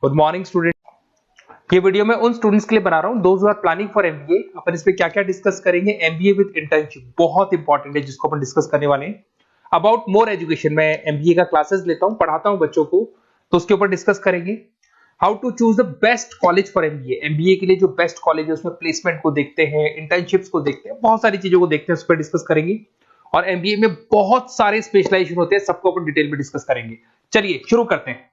Good morning student. ये video मैं उन स्टूडेंट्स के लिए बना रहा हूं those who are planning for MBA. अपन इस पे क्या क्या डिस्कस करेंगे, एमबीए विद इंटर्नशिप बहुत इंपॉर्टेंट है जिसको अपन डिस्कस करने वाले हैं। अबाउट मोर एजुकेशन, मैं एमबीए का क्लासेस लेता हूं, पढ़ाता हूं बच्चों को, तो उसके ऊपर डिस्कस करेंगे। How to choose the best college for MBA, MBA के लिए जो बेस्ट कॉलेज है उसमें प्लेसमेंट को देखते हैं, इंटर्नशिप्स को देखते हैं, बहुत सारी चीजों को देखते हैं, उस पर डिस्कस करेंगे। और एमबीए में बहुत सारे स्पेशलाइजेशन होते हैं, सबको अपन डिटेल में डिस्कस करेंगे। चलिए शुरू करते हैं।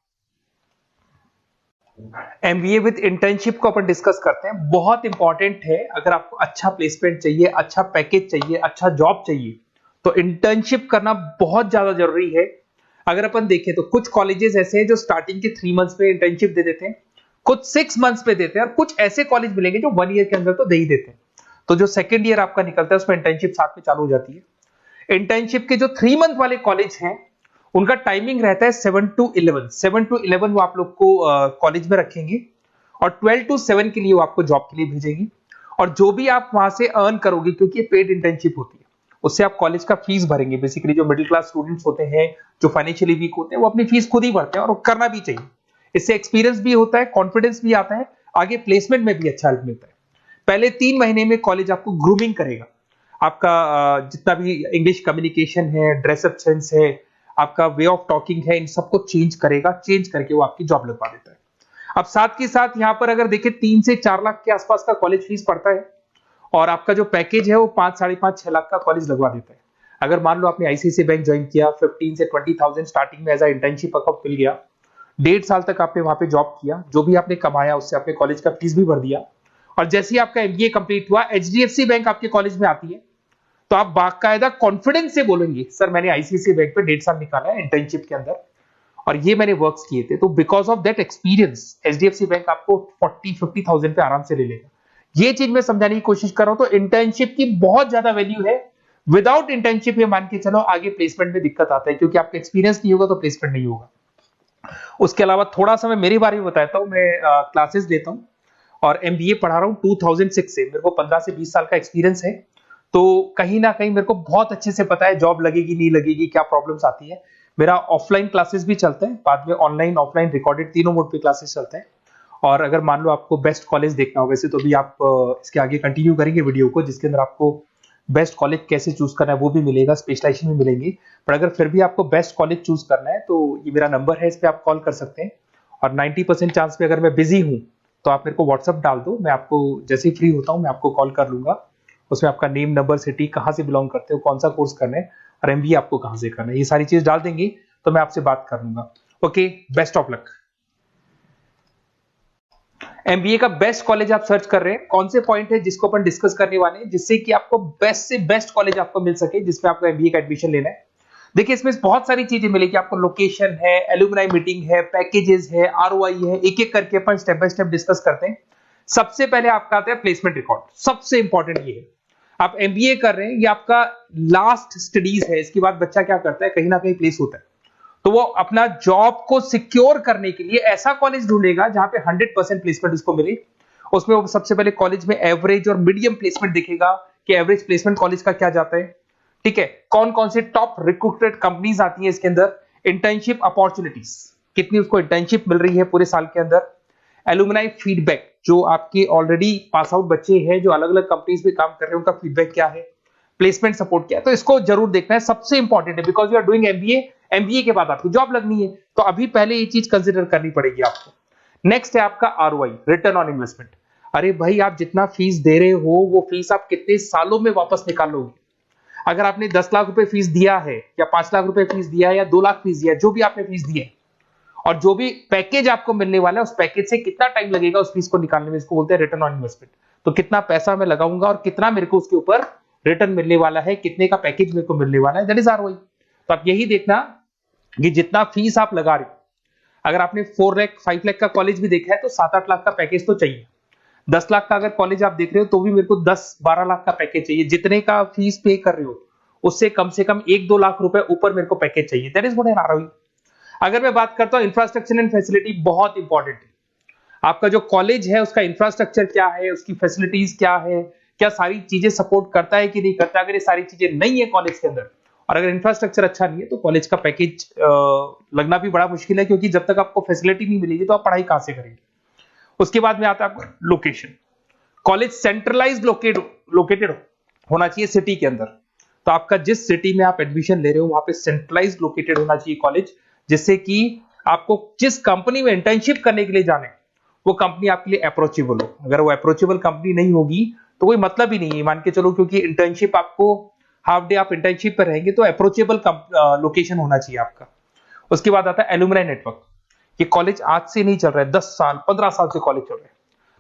एमबीए विद इंटर्नशिप को अपन डिस्कस करते हैं, बहुत इंपॉर्टेंट है। अगर आपको अच्छा प्लेसमेंट चाहिए, अच्छा पैकेज चाहिए, अच्छा जॉब चाहिए, तो इंटर्नशिप करना बहुत ज्यादा जरूरी है। अगर अपन देखें तो कुछ कॉलेजेस ऐसे हैं जो स्टार्टिंग के 3 मंथ्स पे इंटर्नशिप दे देते हैं, कुछ 6 मंथ्स पे देते हैं, और कुछ ऐसे कॉलेज मिलेंगे जो 1 ईयर के अंदर तो दे ही देते हैं। तो जो सेकेंड ईयर आपका निकलता है उसमें इंटर्नशिप साथ में चालू हो जाती है। इंटर्नशिप के जो 3 मंथ वाले कॉलेज हैं उनका टाइमिंग रहता है 7 to 11 वो आप लोग को कॉलेज में रखेंगे, और 12 to 7 के लिए वो आपको जॉब के लिए भेजेंगे। और जो भी आप वहां से अर्न करोगे, क्योंकि ये पेड इंटर्नशिप होती है, उससे आप कॉलेज का फीस भरेंगे। बेसिकली जो मिडिल क्लास स्टूडेंट्स होते हैं, जो फाइनेंशियली वीक होते हैं, वो अपनी फीस खुद ही भरते हैं, और वो करना भी चाहिए। इससे एक्सपीरियंस भी होता है, कॉन्फिडेंस भी आता है, आगे प्लेसमेंट में भी अच्छा हेल्प मिलता है। पहले 3 महीने में कॉलेज आपको ग्रूमिंग करेगा। आपका जितना भी इंग्लिश कम्युनिकेशन है, ड्रेसअप सेंस है, आपका वे ऑफ टॉकिंग है, इन सबको चेंज करेगा, चेंज करके वो आपकी जॉब लगवा देता है। अब साथ के साथ यहां पर अगर देखें 3 से 4 लाख के आसपास का कॉलेज फीस पड़ता है, और आपका जो पैकेज है वो 5, 5.5, 6 लाख का कॉलेज लगवा देता है। अगर मान लो आपने आईसीआईसीआई बैंक ज्वाइन किया, 15 से 20,000 स्टार्टिंग में एज अ इंटर्नशिप अकाउंट मिल गया, 1.5 साल तक आपने वहां पे जॉब किया, जो भी आपने कमाया उससे आपने कॉलेज का फीस भी भर दिया, और जैसे ही आपका एमबीए कंप्लीट हुआ, एचडीएफसी बैंक आपके कॉलेज में आती है, तो आप बाकायदा कॉन्फिडेंस से बोलेंगे, सर मैंने आईसीआईसीआई बैंक पे 1.5 साल निकाला है इंटर्नशिप के अंदर, और ये मैंने वर्क्स किए थे, तो because of that experience HDFC bank आपको 40-50,000 पे आराम से ले लेगा। ये चीज मैं समझाने की कोशिश कर रहा हूं। तो इंटर्नशिप की बहुत ज्यादा वैल्यू है। विदाउट इंटर्नशिप ये मान के चलो आगे प्लेसमेंट में दिक्कत आता है, क्योंकि आपका एक्सपीरियंस नहीं होगा तो प्लेसमेंट नहीं होगा। उसके अलावा थोड़ा सा मैं मेरे बारे में बताता हूं। मैं क्लासेस लेता हूं और एमबीए पढ़ा रहा हूं 2006 से। मेरे को 15 से 20 साल का एक्सपीरियंस है, तो कहीं ना कहीं मेरे को बहुत अच्छे से पता है जॉब लगेगी नहीं लगेगी, क्या प्रॉब्लम्स आती है। मेरा ऑफलाइन क्लासेस भी चलता है, बाद में ऑनलाइन ऑफलाइन रिकॉर्डेड तीनों मोड पे क्लासेस चलते हैं। और अगर मान लो आपको बेस्ट कॉलेज देखना हो, वैसे तो भी आप इसके आगे कंटिन्यू करेंगे वीडियो को, जिसके अंदर आपको बेस्ट कॉलेज कैसे चूज करना है वो भी मिलेगा, स्पेशलाइजेशन भी मिलेंगे। पर अगर फिर भी आपको बेस्ट कॉलेज चूज करना है तो ये मेरा नंबर है, इस पर आप कॉल कर सकते हैं। और 90% चांस पे अगर मैं बिजी हूँ तो आप मेरे को व्हाट्सअप डाल दो, मैं आपको जैसे ही फ्री होता हूँ मैं आपको कॉल कर लूंगा। उसमें आपका नेम, नंबर, सिटी, कहाँ से बिलोंग करते हो, कौन सा कोर्स करना है, और एमबीए आपको कहाँ से करना है, ये सारी चीज डाल देंगे तो मैं आपसे बात कर लूंगा। Okay, best of luck. MBA का बेस्ट कॉलेज आप सर्च कर रहे हैं, कौन से पॉइंट है जिसको अपन डिस्कस करने वाले हैं, जिससे कि आपको बेस्ट से बेस्ट कॉलेज आपको मिल सके जिसमें आपको एमबीए का एडमिशन लेना है। देखिए इसमें बहुत सारी चीजें मिलेगी आपको, लोकेशन है, एलुमनाई मीटिंग है, पैकेजेस है, आरओआई है, एक एक करके अपन स्टेप बाय स्टेप डिस्कस करते हैं। सबसे पहले आपका आता है प्लेसमेंट रिकॉर्ड। सबसे इंपॉर्टेंट ये है, आप एमबीए कर रहे हैं, ये आपका लास्ट स्टडीज है, इसके बाद बच्चा क्या करता है, कहीं ना कहीं प्लेस होता है, तो वो अपना जॉब को सिक्योर करने के लिए ऐसा कॉलेज ढूंढेगा जहां पे 100% प्लेसमेंट उसको मिले। उसमें वो सबसे पहले कॉलेज में एवरेज और मीडियम प्लेसमेंट दिखेगा कि एवरेज प्लेसमेंट कॉलेज का क्या जाता है, ठीक है, कौन कौन से टॉप रिक्रूटेड कंपनीज आती हैं इसके अंदर, इंटर्नशिप अपॉर्चुनिटीज कितनी उसको इंटर्नशिप मिल रही है पूरे साल के अंदर, एलुमनाई फीडबैक, जो आपके ऑलरेडी पास आउट बच्चे हैं जो अलग अलग कंपनीज में काम कर रहे हैं उनका फीडबैक क्या है, प्लेसमेंट सपोर्ट क्या है। तो इसको जरूर देखना है, सबसे इंपॉर्टेंट है, because you are doing MBA, MBA के बाद आपकी जॉब लगनी है, तो अभी पहले ये चीज कंसिडर करनी पड़ेगी आपको। नेक्स्ट है आपका आरओआई, रिटर्न ऑन इन्वेस्टमेंट। अरे भाई, आप जितना फीस दे रहे हो वो फीस आप कितने सालों में वापस निकालोगे। अगर आपने 10 लाख रुपए फीस दिया है, या 5 लाख रुपए फीस दिया है, या 2 लाख फीस दिया है, जो भी आपने फीस दी है, और जो भी पैकेज आपको मिलने वाला है उस पैकेज से कितना टाइम लगेगा उस फीस को निकालने में, इसको बोलते हैं रिटर्न ऑन इन्वेस्टमेंट। तो कितना पैसा मैं लगाऊंगा और कितना मेरे को उसके ऊपर रिटर्न मिलने वाला है, कितने का पैकेज मेरे को मिलने वाला है, दैट इज आरओआई। तो आप यही देखना कि जितना फीस आप लगा रहे हो, अगर आपने 4 लाख 5 लाख का कॉलेज भी देखा है तो 7-8 लाख का पैकेज तो चाहिए। 10 लाख का अगर कॉलेज आप देख रहे हो तो भी मेरे को 10-12 लाख का पैकेज चाहिए। जितने का फीस पे कर रहे हो उससे कम से कम 1-2 लाख रुपए ऊपर मेरे को पैकेज चाहिए, that is what an ROI. अगर मैं बात करता हूं इंफ्रास्ट्रक्चर एंड फैसिलिटी, बहुत इंपॉर्टेंट है। आपका जो कॉलेज है उसका इंफ्रास्ट्रक्चर क्या है, उसकी फैसिलिटीज क्या है, क्या सारी चीजें सपोर्ट करता है कि नहीं करता। अगर ये सारी चीजें नहीं है कॉलेज के अंदर और अगर इंफ्रास्ट्रक्चर अच्छा नहीं है तो कॉलेज का पैकेज लगना भी बड़ा मुश्किल है, क्योंकि जब तक आपको फैसिलिटी नहीं मिलेगी तो आप पढ़ाई कहां से करेंगे। उसके बाद में आता है आपका लोकेशन। कॉलेज सेंट्रलाइज लोकेटेड होना चाहिए सिटी के अंदर। तो आपका जिस सिटी में आप एडमिशन ले रहे हो वहां पे सेंट्रलाइज लोकेटेड होना चाहिए कॉलेज, जिससे कि आपको जिस कंपनी में इंटर्नशिप करने के लिए जाने वो कंपनी आपके लिए अप्रोचेबल हो। अगर वो अप्रोचेबल कंपनी नहीं होगी तो कोई मतलब ही नहीं है, मान के चलो, क्योंकि इंटर्नशिप आपको हाफ डे आप इंटर्नशिप पर रहेंगे तो अप्रोचेबल लोकेशन होना चाहिए आपका। उसके बाद आता है एलुमनाई नेटवर्क। ये कॉलेज आज से नहीं चल रहा है, 10 साल 15 साल से कॉलेज चल रहा है।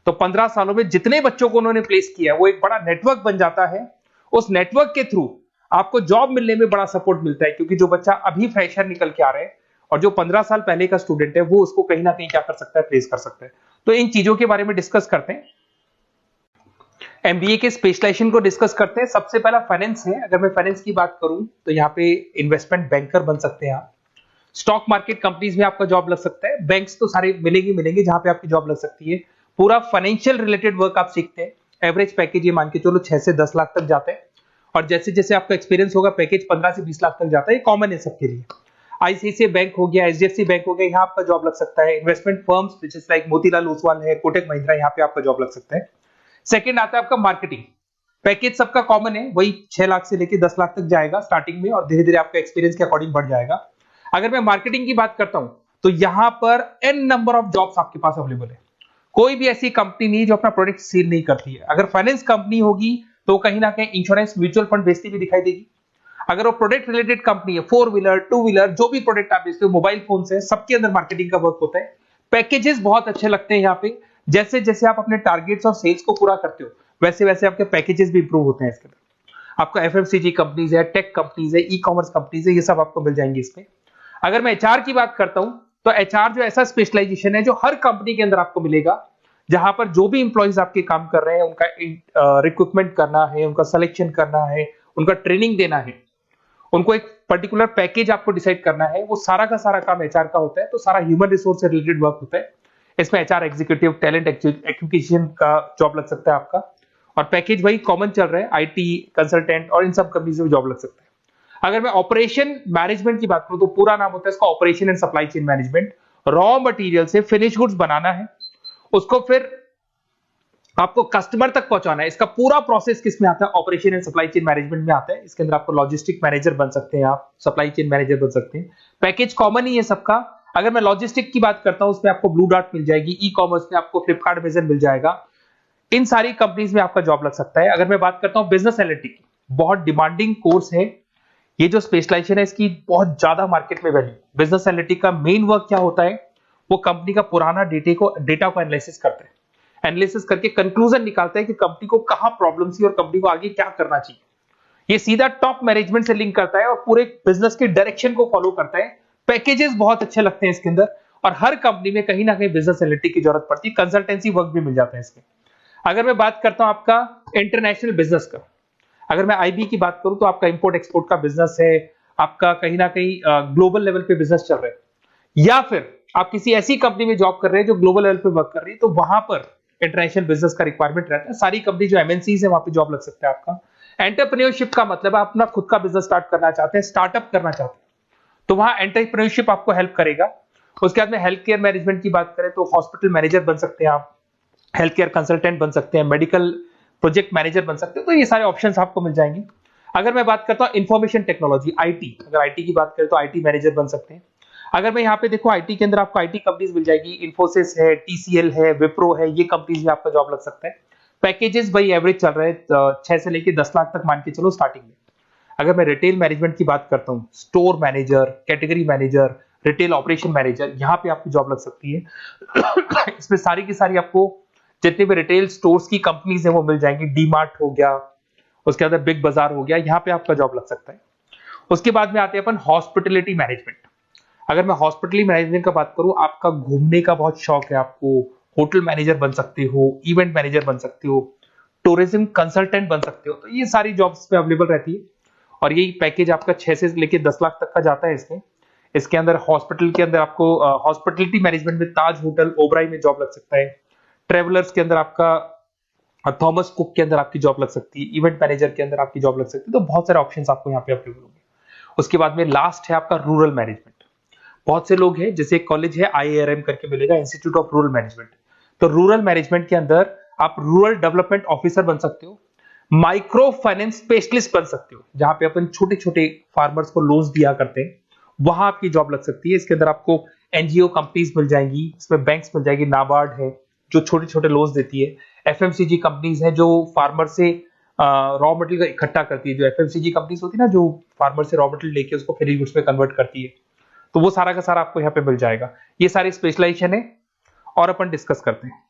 तो 15 सालों में जितने बच्चों को उन्होंने प्लेस किया है वो एक बड़ा नेटवर्क बन जाता है। उस नेटवर्क के थ्रू आपको जॉब मिलने में बड़ा सपोर्ट मिलता है, क्योंकि जो बच्चा अभी फ्रेशर निकल के आ रहे हैं और जो 15 साल पहले का स्टूडेंट है वो उसको कहीं ना कहीं क्या कर सकता है, प्लेस कर सकता है। तो इन चीजों के बारे में डिस्कस करते हैं। एमबीए के स्पेशलाइजेशन को डिस्कस करते हैं। सबसे पहला फाइनेंस है। अगर मैं फाइनेंस की बात करूं तो यहाँ पे इन्वेस्टमेंट बैंकर बन सकते हैं आप। स्टॉक मार्केट कंपनीज में आपका जॉब लग सकता है। बैंक्स तो सारे मिलेंगे जहां पे आपकी जॉब लग सकती है। पूरा फाइनेंशियल रिलेटेड वर्क आप सीखते हैं। एवरेज पैकेज ये मान के चलो 6 से 10 लाख तक जाते हैं, और जैसे जैसे आपका एक्सपीरियंस होगा पैकेज 15 से 20 लाख तक जाता है। ये कॉमन है सबके लिए। आईसीआईसीआई बैंक हो गया, एचडीएफसी बैंक हो गया, यहाँ आपका जॉब लग सकता है। Investment firms which is like Motilal Oswal है, कोटक महिंद्रा, यहाँ पे आपका जॉब लग सकता है। सेकंड आता है आपका मार्केटिंग। पैकेज सबका कॉमन है, वही 6 लाख से लेकर 10 लाख तक जाएगा स्टार्टिंग में, और धीरे धीरे आपका एक्सपीरियंस के अकॉर्डिंग बढ़ जाएगा। अगर मैं मार्केटिंग की बात करता हूं तो यहां पर एन नंबर ऑफ जॉब्स आपके पास अवेलेबल है। कोई भी ऐसी कंपनी नहीं जो अपना प्रोडक्ट सेल नहीं करती है। अगर फाइनेंस कंपनी होगी तो कहीं ना कहीं इंश्योरेंस म्यूचुअल फंड बेचती भी दिखाई देगी। अगर वो प्रोडक्ट रिलेटेड कंपनी है, 4 व्हीलर 2 व्हीलर जो भी प्रोडक्ट आप बेचते हो, मोबाइल फोन से, सबके अंदर मार्केटिंग का वर्क होता है। पैकेजेस बहुत अच्छे लगते हैं यहाँ पे। जैसे जैसे आप अपने टारगेट्स और सेल्स को पूरा करते हो वैसे वैसे आपके पैकेजेस भी इंप्रूव होते हैं। इसके अंदर आपका एफएमसीजी कंपनीज है, टेक कंपनीज है, ई कॉमर्स कंपनीज है, ये सब आपको मिल जाएंगे इसमें। अगर मैं एचआर की बात करता हूं तो एचआर जो ऐसा स्पेशलाइजेशन है जो हर कंपनी के अंदर आपको मिलेगा, जहां पर जो भी इंप्लॉइज आपके काम कर रहे हैं उनका रिक्रूटमेंट करना है, उनका सिलेक्शन करना है, उनका ट्रेनिंग देना है, उनको एक पर्टिकुलर पैकेज आपको डिसाइड करना है, वो सारा का सारा काम एचआर का होता है। तो सारा ह्यूमन रिसोर्स से रिलेटेड वर्क होता है। इसमें एचआर एग्जीक्यूटिव, टैलेंट एक्विजिशन का जॉब लग सकता है आपका, और पैकेज वही कॉमन चल रहा है, आईटी कंसल्टेंट और इन सब कंपनीज में जॉब लग सकता है। अगर मैं ऑपरेशन मैनेजमेंट की बात करूं तो पूरा नाम होता है इसका operation and supply chain management. Raw material से फिनिश गुड्स बनाना है, उसको फिर आपको कस्टमर तक पहुंचाना है। इसका पूरा प्रोसेस किस में आता है, operation and supply chain management में आता है। इसके अंदर आपको लॉजिस्टिक मैनेजर बन सकते हैं, आप सप्लाई चेन मैनेजर बन सकते हैं। पैकेज कॉमन ही है सबका। अगर मैं लॉजिस्टिक की बात करता हूं उसमें आपको ब्लू डॉट मिल जाएगी, ई कॉमर्स में आपको फ्लिपकार्ट अमेज़न मिल जाएगा। इन सारी कंपनीज में आपका जॉब लग सकता है। अगर मैं बात करता हूं बिजनेस एनालिटिक्स, बहुत डिमांडिंग कोर्स है ये। जो स्पेशलाइजेशन है इसकी बहुत ज्यादा मार्केट में वैल्यू। बिजनेस एनालिटिक्स का मेन वर्क क्या होता है, वो कंपनी का पुराना डेटा को एनालिसिस करते हैं। एनालिसिस करके कंक्लूजन निकालता है कि कंपनी को कहां प्रॉब्लम थी और कंपनी को आगे क्या करना चाहिए। ये सीधा टॉप मैनेजमेंट से लिंक करता है और पूरे बिजनेस के डायरेक्शन को फॉलो करता है। पैकेजेस बहुत अच्छे लगते हैं इसके अंदर, और हर कंपनी में कहीं ना कहीं बिजनेस एनालिटिक्स की जरूरत पड़ती है। कंसल्टेंसी वर्क भी मिल जाता है इसमें। अगर मैं बात करता हूं आपका इंटरनेशनल बिजनेस का, अगर मैं आईबी की बात करूं तो आपका इंपोर्ट एक्सपोर्ट का बिजनेस है, आपका कहीं ना कहीं ग्लोबल लेवल पे बिजनेस चल रहा है, या फिर आप किसी ऐसी कंपनी में जॉब कर रहे हैं जो ग्लोबल लेवल पे वर्क कर रही है, तो वहां पर इंटरनेशनल बिजनेस का रिक्वायरमेंट रहता है। सारी कंपनी जो एमएनसीज है वहां पे जॉब लग सकता है आपका। एंटरप्रेन्योरशिप का मतलब आप अपना खुद का बिजनेस स्टार्ट करना चाहते हैं, स्टार्टअप करना चाहते हैं, तो वहां एंटरप्रेन्योरशिप आपको हेल्प करेगा। उसके बाद में हेल्थ केयर मैनेजमेंट की बात करें तो हॉस्पिटल मैनेजर बन सकते हैं आप, हेल्थ केयर कंसल्टेंट बन सकते हैं, मेडिकल प्रोजेक्ट मैनेजर बन सकते हैं। तो ये सारे ऑप्शंस आपको मिल जाएंगे। अगर मैं बात करता हूं इंफॉर्मेशन टेक्नोलॉजी, आईटी, अगर आईटी की बात करें तो आईटी मैनेजर बन सकते हैं। अगर मैं यहाँ पे देखो आईटी के अंदर आपको आईटी कंपनीज मिल जाएगी, इन्फोसिस है, टीसीएल है, विप्रो है, ये कंपनीज में आपका जॉब लग सकता है। पैकेजेस भाई एवरेज चल रहे हैं 6 से लेके 10 लाख तक मान के चलो स्टार्टिंग में। अगर मैं रिटेल मैनेजमेंट की बात करता हूँ, store manager, category manager, retail operation manager, यहाँ पे आपकी जॉब लग सकती है। इसमें सारी की सारी आपको जितने भी रिटेल स्टोर्स की कंपनीज है वो मिल जाएंगी। डी मार्ट हो गया, उसके अंदर बिग बाजार हो गया, यहाँ पे आपका जॉब लग सकता है। उसके बाद में आते हैं अपन हॉस्पिटलिटी मैनेजमेंट। अगर मैं हॉस्पिटलिटी मैनेजमेंट का बात करूं, आपका घूमने का बहुत शौक है, आपको होटल मैनेजर बन सकते हो, इवेंट मैनेजर बन सकते हो, टूरिज्म कंसल्टेंट बन सकते हो, तो ये सारी जॉब्स पे अवेलेबल रहती है। और यही पैकेज आपका 6 से लेके 10 लाख तक का जाता है इसमें। इसके अंदर हॉस्पिटल के अंदर आपको हॉस्पिटलिटी मैनेजमेंट में ताज होटल, ओबराई में जॉब लग सकता है। ट्रेवलर्स के अंदर आपका थॉमस कुक के अंदर आपकी जॉब लग सकती है, इवेंट मैनेजर के अंदर आपकी जॉब लग सकती है। तो बहुत सारे ऑप्शंस आपको यहाँ पे अवेलेबल होंगे। उसके बाद में लास्ट है आपका रूरल मैनेजमेंट। बहुत से लोग हैं, जैसे एक कॉलेज है IIRM करके मिलेगा, इंस्टीट्यूट ऑफ रूरल मैनेजमेंट। तो रूरल मैनेजमेंट के अंदर आप रूरल डेवलपमेंट ऑफिसर बन सकते हो, माइक्रो फाइनेंस स्पेशलिस्ट बन सकते हो, जहां पे अपन छोटे छोटे फार्मर्स को लोन्स दिया करते हैं, वहां आपकी जॉब लग सकती है। इसके अंदर आपको एनजीओ कंपनीज मिल जाएंगी, इसमें बैंक्स मिल जाएगी, नाबार्ड है जो छोटे छोटे लोन्स देती है, एफएमसीजी कंपनीज है जो फार्मर से रॉ मटेरियल इकट्ठा करती है, जो एफएमसीजी कंपनीज होती है ना, जो फार्मर से रॉ मटेरियल लेके उसको फिर गुड्स में कन्वर्ट करती है, तो वो सारा का सारा आपको यहाँ पे मिल जाएगा। ये सारी स्पेशलाइजेशन है और अपन डिस्कस करते हैं।